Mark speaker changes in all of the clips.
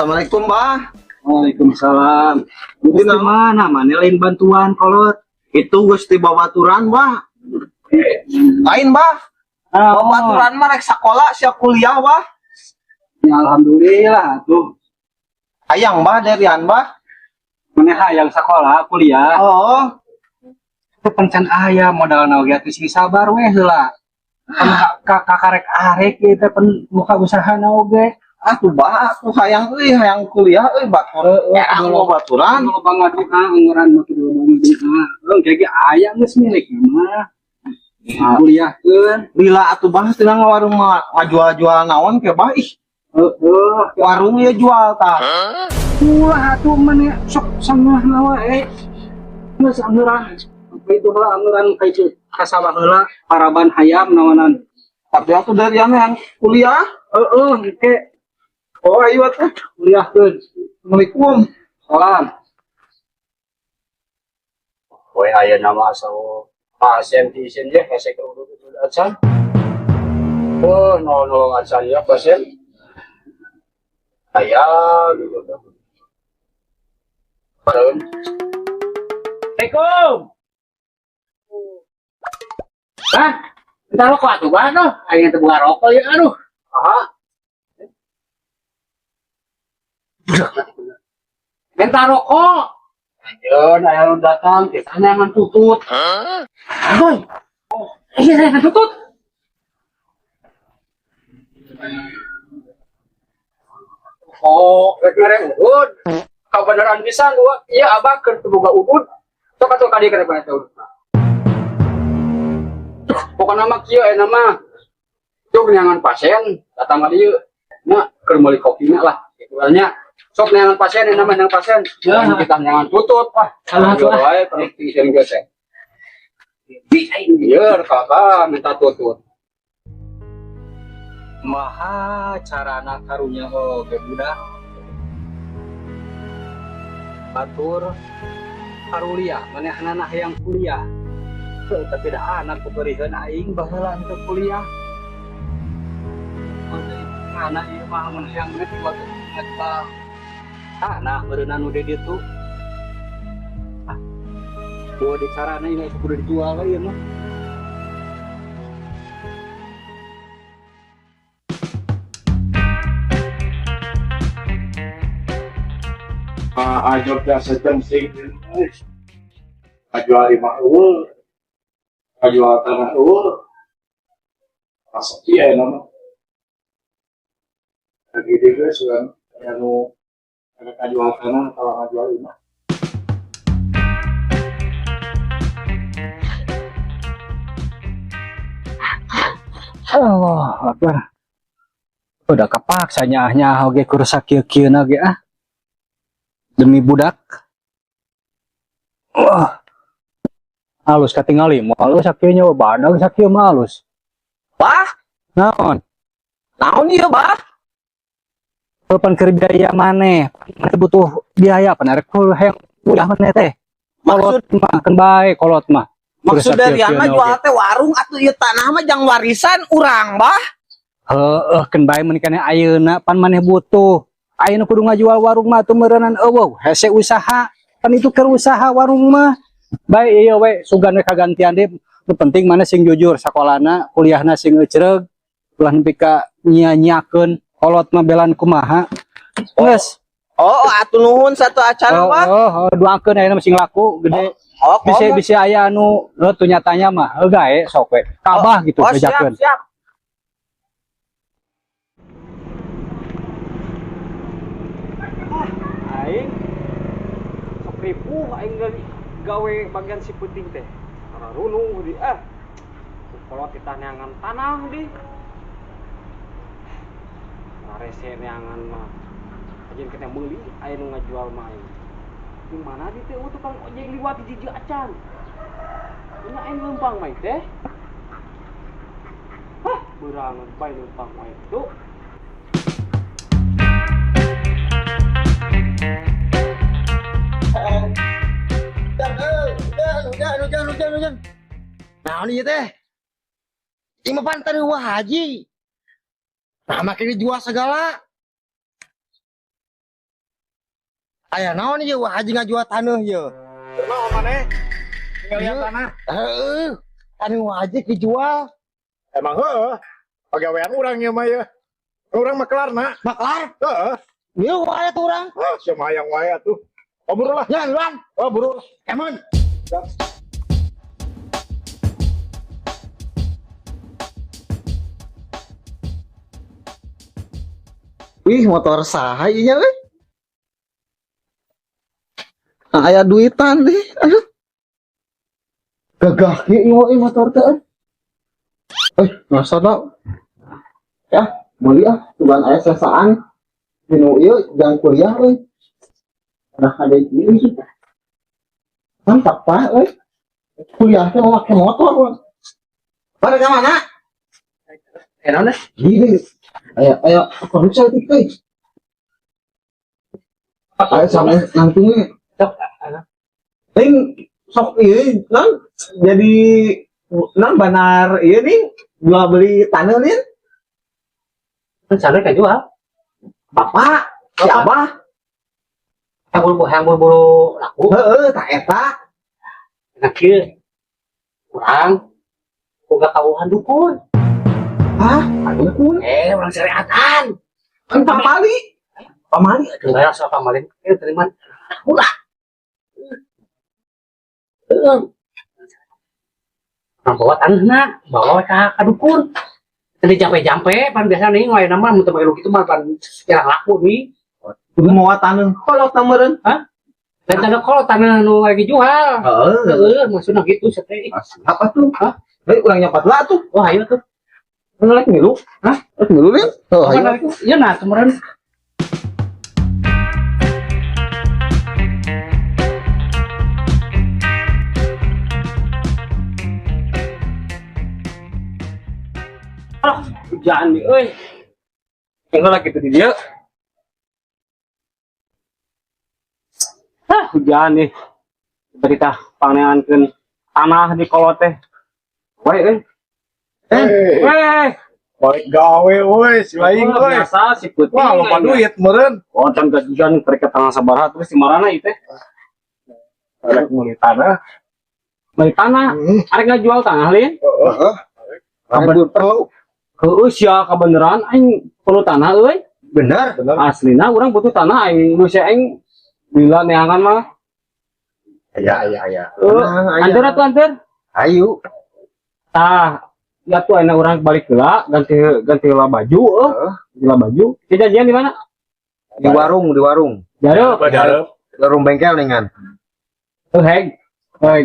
Speaker 1: Assalamualaikum, Mbah.
Speaker 2: Waalaikumsalam.
Speaker 1: Di
Speaker 2: Gimana mana lain bantuan kolot?
Speaker 1: Itu Gusti babaturan, Mbah. Lain, Mbah. Babaturan mah rek sekolah siap kuliah, Mbah.
Speaker 2: Ya, alhamdulillah tuh.
Speaker 1: Hayang, Mbah, derian, Mbah.
Speaker 2: Mana hayang sekolah kuliah.
Speaker 1: Oh,
Speaker 2: Pencan aya modal naoge atuh sing sabar we heula. Kakarek arek ieu teh muka usaha naoge.
Speaker 1: atuh, Mbah, aku hayang kuliah euy, batur. Ya, babaturan.
Speaker 2: Kalau banget anggaran mah kieu banget. Kayak aya geus milik mah. Kuliahkeun.
Speaker 1: Lila atuh, Mbah, cenah warung mah ngajual-jual naon ke, Mbah? Ih, warung ya jual tah.
Speaker 2: Ulah atuh mana sok sangah wae. Geus anggaran. Apa itu heula anggaran kayak kasabah heula paraban hayam naonan.
Speaker 1: Tapi atuh derian yang kuliah.
Speaker 2: Engke
Speaker 1: Oh, ayo atuh.
Speaker 2: kuliahkeun.
Speaker 1: Assalamualaikum.
Speaker 2: Salam.
Speaker 3: Boy aya nama asal pasien di sini ya, kasih ke urut acan. Oh, nolong acan ya pasien. Aya gitu. Padahal.
Speaker 2: Assalamualaikum. Hah? Entar rokok atuh bae noh. Aya teh buka rokok ya aduh.
Speaker 3: Aha.
Speaker 2: Minta rokok.
Speaker 3: Anjeun aya nu datang, kita nyangan tutut.
Speaker 2: Aduh. Iya saya akan tutut.
Speaker 3: Oh, rek ngareng urut. Kabeneran pisan dua. Iya abah keur boga urut. Sok atuh ka dieu kana bae urut. Pokoknya mah kieu aya nama. Cuk nyangan pasien datang ka dieu. Nya keur meuli kopina lah. Itunya sok nyangan pasien yang namanya pasien. Jangan kita nyangan tutut. Wah,
Speaker 2: Salah tuh, ah.
Speaker 3: wae penting sing geus. Biar kakak minta tutut.
Speaker 2: Maha carana karunya oge budak. Batur karuliah manehna hayang kuliah. Tapi dah anak kuberikeun aing baheula untuk kuliah. Anak ieu mah mun hayang geus waktu ngeta. Anak beureunan nu di ditu. Dua di carana ini kudu dijual ieu mah.
Speaker 3: Ajok biasa jemsing. Ajual 5 eueuh. Ajual tanah eueuh. Masuk ieu nama. Lagi di geus kan anu ada kajual tanah atau ngajual 5.
Speaker 2: Allah Akbar. Udah kapaksa nyah oge kurusak kieu-kieu na ge ah. Demi budak. Wah. Halus katingali moal sakieu nya badag sakieu mah halus.
Speaker 1: Bah,
Speaker 2: Naon?
Speaker 1: naon ieu, Bah?
Speaker 2: Pan keur biaya maneh. Butuh biaya pan arek hayang kuliah maneh teh. Kolot mah kan bae kolot mah.
Speaker 1: Maksud derian mah jual teh warung atuh ieu tanah mah jang warisan urang, Bah.
Speaker 2: Heeh, kan bae meuni kana ayeuna pan maneh butuh. Ayeuna kudu ngajual warung mah atuh meureunnan eueuh, hese usaha. Pan itu keur usaha warung mah. Bae ieu we sugan we kagantian deui. Nu penting mana sing jujur sakolana, kuliahna sing eucereug. Ulah nepi ka nyia-nyiakeun kolot mah belan kumaha. Geus.
Speaker 1: Oh, atuh nuhun satu acara, Bah.
Speaker 2: Doakeun ayeuna sing laku gede.
Speaker 1: Oh,
Speaker 2: Bisa aya anu teu nyatanya mah gae sok we. Kabah gitu bejakeun.
Speaker 1: Siap.
Speaker 2: Aing sok ripuh aing gawe bagian si penting teh. Kararunung di kalau kita neangan tanah di rese neangan mah aja kita meuli aya nu ngajual mah aing. Di mana di teh tukang ojek liwat di jiji acan. Ini aing lempang mah teh. Hah, berangan bae lempang mah itu.
Speaker 1: Hujan. Nah, ini teh. Ini mah pantan wah haji. Nah, makin dijual segala. Aya naon ieu wah haji ngajual taneuh ieu.
Speaker 2: Naon maneh? Ngeliat tanah.
Speaker 1: Heeh. Anu haji dijual.
Speaker 2: Emang heuh. Pagawean urang ieu mah ya. Urang mah kelarna.
Speaker 1: Maklar.
Speaker 2: Heeh.
Speaker 1: Ieu wae atuh urang.
Speaker 2: Ah, sia mayang wae atuh. Oh buru lah.
Speaker 1: Ya, Luan.
Speaker 2: Oh buru.
Speaker 1: Emon. Wih, motor saha ieu nya euy? Aya duitan deh. Aduh. Gagah ieu motor teh. Masa tau? Ya, beli cuman aya sesaan. Dinu ieu jang kuliah euy. Udah ada ieu sih. Mantap Pak euy. Kuliah teh mau make motor. Pada ke mana?
Speaker 3: Naon deh?
Speaker 1: Gini. Ayo produksi itu euy. Ayo sampe nangtungnya. Ting sok ieu nang jadi nang banar ieu nih jual beli tanah nih.
Speaker 3: Sana kan jual.
Speaker 1: Bapak, si Abah.
Speaker 3: Yang buru-buru laku.
Speaker 1: Heeh, tak eta.
Speaker 3: Enak kieu. Urang boga kawuhan dukun.
Speaker 1: Hah? Aduh,
Speaker 3: Urang syariatan.
Speaker 1: kan pamali. Pamali.
Speaker 3: Dengar soal pamalin, terima. Ulah. Orang bawa tanah, bawa ke dukun. Tadi jampe-jampe, pan biasa nih ngoy nama mun teu make gitu mah pan secara laku nih.
Speaker 1: Kudu mau tanah kolot tameureun.
Speaker 3: Dan tanah kalau tanah nu lagi jual.
Speaker 1: Heeh.
Speaker 3: Maksudnya gitu sete.
Speaker 1: Apa tuh? Hah? Urang nyapat lah tuh.
Speaker 3: Oh, ayo tuh.
Speaker 1: Ngelek milu. Hah? Ngelek milu nih. Oh, ayo.
Speaker 3: Iya nah, kemarin. Hujan nih, euy. Yang lagi tuh di dia. Hujan nih. Berita pangankeun tanah di kolot teh. Wae euy. Weh.
Speaker 2: Balik gawe woi, si lain woi.
Speaker 3: Biasa si putih.
Speaker 2: Wah, lupa duit meureun.
Speaker 3: Oh, can gajian mereka tanggal sabaraha terus di marana ieu teh.
Speaker 2: Rek meuli tanah.
Speaker 3: Beli tanah. Arek ngajual tanah lin.
Speaker 2: Heeh.
Speaker 3: Kabener perlu. Heueuh sia kabeneran aing perlu tanah euy.
Speaker 1: Bener.
Speaker 3: Aslina urang butuh tanah aing nu sia aing bila neangan mah.
Speaker 2: Aya.
Speaker 3: Anteur atuh anteur.
Speaker 1: Ayo.
Speaker 3: Tah, ya tuh enak orang balik heula ganti heula baju heula baju. Kejadian di mana?
Speaker 1: Di warung.
Speaker 3: Jaro.
Speaker 1: Warung bengkel ningan.
Speaker 3: Heg.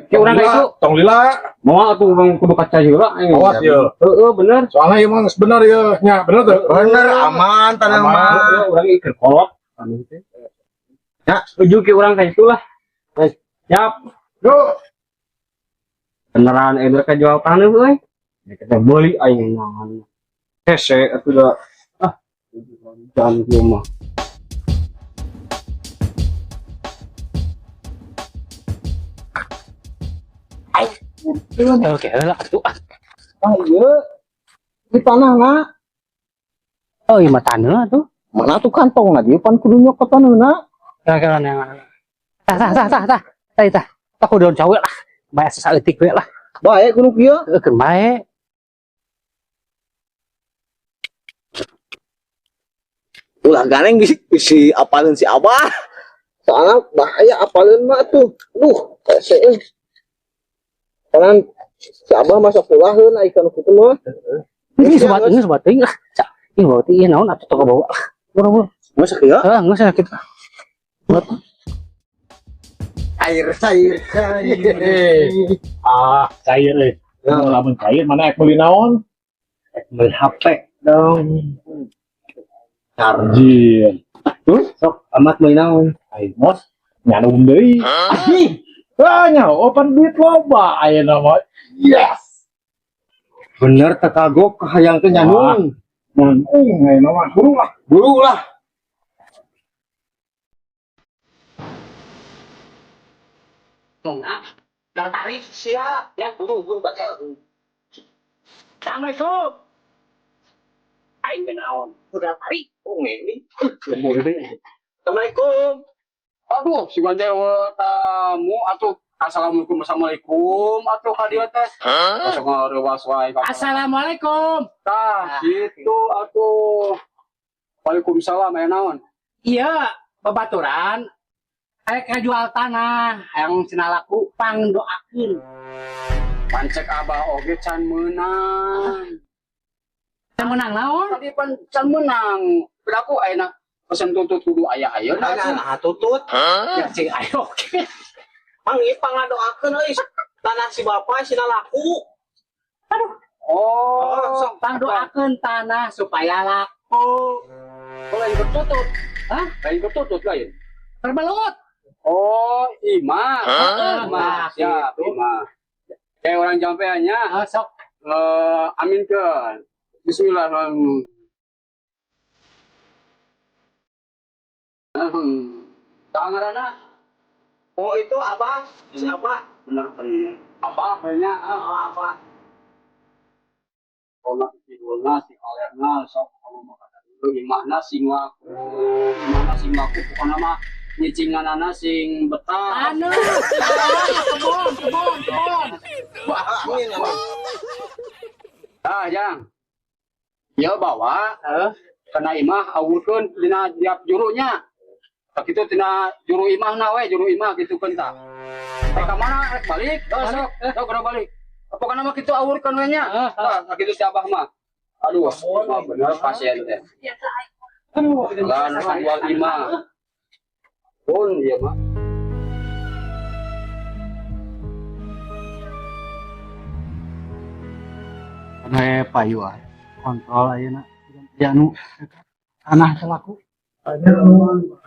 Speaker 3: Ke urang ka itu
Speaker 2: Tong lila.
Speaker 3: mau atuh urang kudu kaca heula aing.
Speaker 2: Awas ya.
Speaker 3: Bener.
Speaker 2: Soalnya ieu mah bener ya. Nya, bener tuh.
Speaker 1: Bener aman tanah mah.
Speaker 3: Urang ieu keur kolot anu teh. Ya, setuju ke urang ka itulah. Siap.
Speaker 2: Yuk.
Speaker 3: Beneran euy ka jual tanah euy. Kita beli aing nangan. Hese atuh da. Jangan kieu mah. Oke, lah atuh.
Speaker 1: Ayo. Di tanah na.
Speaker 3: Oh, iya mah tanah tuh.
Speaker 1: Mana tuh kantong na di pan kudu nyok ka tanah na.
Speaker 3: Kira-kira yang tah. Aku daun cawek lah. Bayar sesaeutik we lah.
Speaker 1: Bae kudu kieu.
Speaker 3: Keur bae.
Speaker 1: Ulah ganeng bisi apaleun si Abah. Soalnya bahaya apaleun mah tuh. Duh, seueuh. Karena si Abah masa pulaheun ai kana kitu mah.
Speaker 3: Ini sobat teuing lah. Cak, ieu bawa teh naon atuh tong bawa. Buru-buru.
Speaker 1: Masa kieu?
Speaker 3: Geus sakit.
Speaker 1: Cair.
Speaker 2: Cair euy. Lamun cair mana ek meuli naon?
Speaker 3: Ek beli HP dong.
Speaker 2: Charging.
Speaker 3: Sok amat meuli naon.
Speaker 2: Ai mos nyanum deui. Nya, open duit loba ayeuna mah. Yes.
Speaker 1: Bener teh kagok kahayang teh nyanung.
Speaker 2: Ayeuna mah
Speaker 1: Buru lah.
Speaker 3: Dah tarik siap. Ya buru baca. Assalamualaikum. Aing naon? Udah tarik. Oh ini. Assalamualaikum. Aduh, si dewa tamu atuh assalamualaikum atuh ka dieu teh. Masuk ngarewas wae ka.
Speaker 4: Assalamualaikum.
Speaker 3: Tah, gitu atuh. Waalaikumsalam aya naon?
Speaker 4: Iya, babaturan. Aya jual tanah yang cenah laku pangdoakeun.
Speaker 3: Pancek abah oge can menang.
Speaker 4: Can menang naon?
Speaker 3: Tadi can menang. Berlaku ayeuna pesen tutut kudu aya-ayeuna.
Speaker 1: Nah, tutut.
Speaker 4: Ya cing ayo.
Speaker 1: Mang ieu pangadoakeun euy. Tanah si Bapak sina laku.
Speaker 3: Oh,
Speaker 4: Sok pangdoakeun tanah supaya laku.
Speaker 3: oh lain bertutut.
Speaker 4: Hah?
Speaker 3: Lain bertutut lain.
Speaker 4: Terbelut.
Speaker 3: Oh, imah.
Speaker 4: Imah,
Speaker 3: Siap,
Speaker 4: gitu.
Speaker 3: imah. Kayak orang jampeannya.
Speaker 4: Sok
Speaker 3: Aminkan. Bismillahirrahmanirrahim. Tangarana.
Speaker 1: Oh, itu Abang. Siapa?
Speaker 3: Benar benar. Apa kayaknya?
Speaker 1: Apa?
Speaker 3: Kalau tidurna si kalerna sok kalau makan dulu imahna sing laku. Imahna sing laku pokoknya mah nyicinganana sing betah.
Speaker 4: anu. Kebon.
Speaker 1: Wah, ini nama.
Speaker 3: Ah, Jang. Ya bawa kena imah awurkeun dina tiap jurunya. Tak itu tina juru imahna we, juru imah gitu kan tah. Ka mana rek balik? Sok, sok kana balik. Pokoknya mah kitu awurkeun we nya. Tah, sakitu si Abah mah. Aduh, mah bener pasien teh.
Speaker 4: Aduh,
Speaker 3: Lan jual imah. Pun dia mah.
Speaker 2: Ane payu ah. Kontrol ayeuna. Ya nu tanah selaku.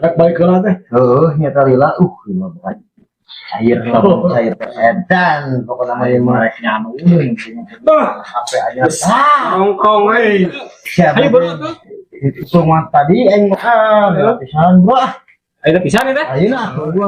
Speaker 5: Rek baik heula teh.
Speaker 1: Heeh, nyata lila. Lima bukan. Cair edan. Pokoknya mah yang merek nyanu. HP aja.
Speaker 5: Nongkrong we.
Speaker 1: Siapa? Itu semua tadi aing pisan gua.
Speaker 5: Ayo pisan teh.
Speaker 1: Ayeuna gua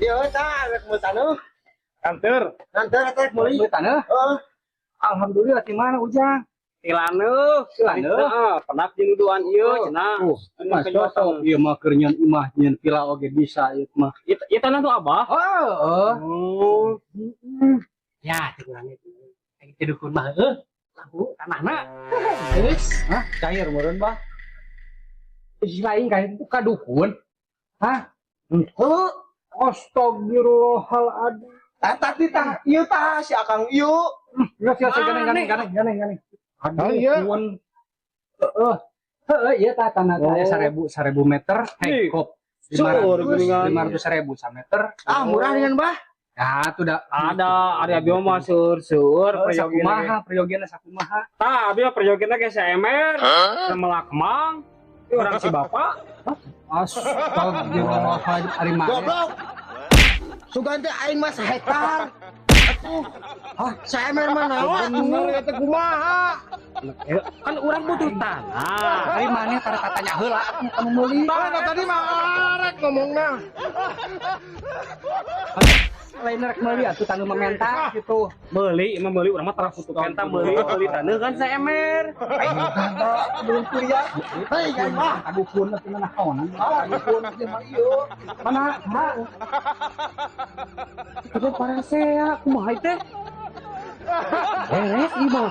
Speaker 1: Dia tah rek mau taneuh.
Speaker 5: Kantor.
Speaker 1: Nanti rek meuli.
Speaker 2: Tanah. Alhamdulillah di mana Ujang?
Speaker 5: Tilaneuh. Heeh, penak jeung duaan ieu cenah.
Speaker 2: Mas cocok ieu mah keur nyeun imah nyeun villa oge bisa ieu mah.
Speaker 5: Ieu tanah tuh Abah.
Speaker 2: Oh.
Speaker 4: ya curang itu. Kayak dukun mah laku tanahna. Geus.
Speaker 2: Hah, cair meureun bah. Si lain kayak itu kadukun. Hah? Astagfirullahaladzim.
Speaker 1: Tadi tah ieu tah si Akang ieu.
Speaker 2: Ya sia ganeng.
Speaker 1: Oh, iya.
Speaker 2: Iya tah tanah teh 1000 meter. Kop.
Speaker 5: Sur,
Speaker 2: 500.000 sameter.
Speaker 1: Ah, murah dengan Bah.
Speaker 2: Ya, itu udah
Speaker 5: Ada abdi mah sur
Speaker 2: periogena sakumaha.
Speaker 5: Tah, abdi periogena ge seemer. Semelak mang. Orang si bapak.
Speaker 2: Astagfirullahaladzim ari mah.
Speaker 1: Goblok. Sugan teh aing mah 1 hektar. Saya mah naon?
Speaker 5: Bener eta kumaha? Kan urang butuh tanah.
Speaker 2: Ari maneh tara katanya heula kamu meuli.
Speaker 5: Tanah tadi mah arek ngomongna.
Speaker 2: Lain rek meuli atuh tanu mementak gitu.
Speaker 5: Meuli urang mah tara putu kenta meuli tanah kan seemer.
Speaker 2: Belum kuliah.
Speaker 1: Hei, jangan mah.
Speaker 2: Kadukun teh naon? Kadukun teh mah ieu. Mana? Itu para saya kumaha teh? Beres ieu mah.